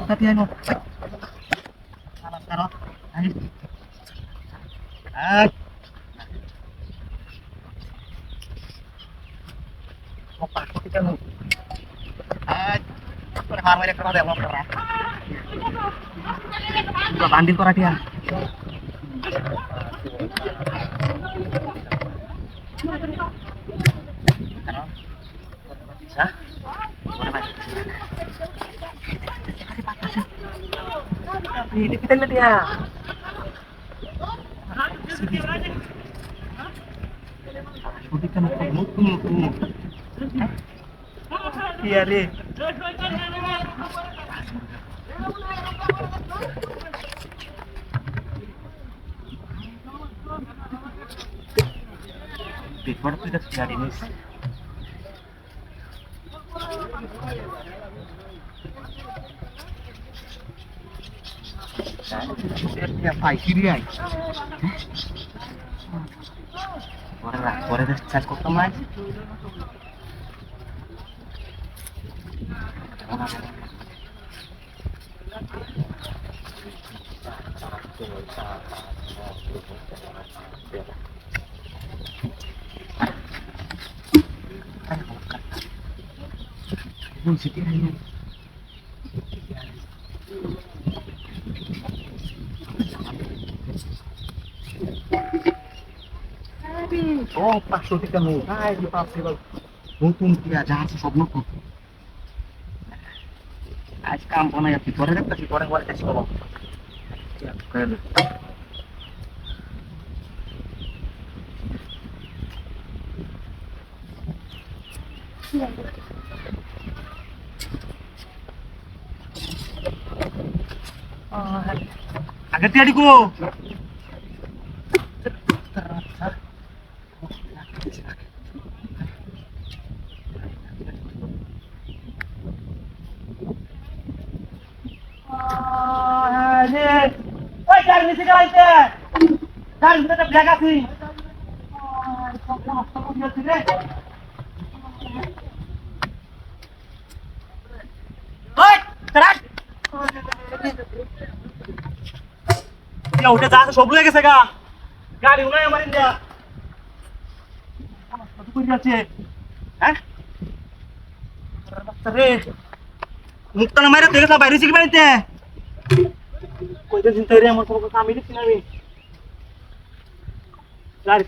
Tapi ano, salah taruh. Ayo. Ah, mau pakai kita mau. Ah, pernah hamil ya pernah mau pernah. Gua banding tuh dia. Taruh. Bisa? Boleh mas. Ini kita lihat ya. Udah kan tunggu. Iya deh. Before itu sudah ini. Ya pagi dia. Orang chat kok teman. Oh, pasó que no. Ay, di pasó. Untung dia jahat sesuatu tuh. Aজ কাম না ভিতরে রাখতেছি পরে পরে কাজ করব। আগে তিয়াড়ি কো ওই কার নিচে গাইতে কার ভিতরে ব্যাগ আছে ওই তারাক ইয়া উঠে যা সব লয়ে গেছে গা গাড়ি উনাই আমার ইন্ডিয়া কত কই যাচ্ছে হ্যাঁ রে মুক্তা না মাইরা দেখে বাইরে শিখবে নিতে কইতে দিন তৈরি আমার কোনো কামই দিচ্ছি না আমি গাড়ি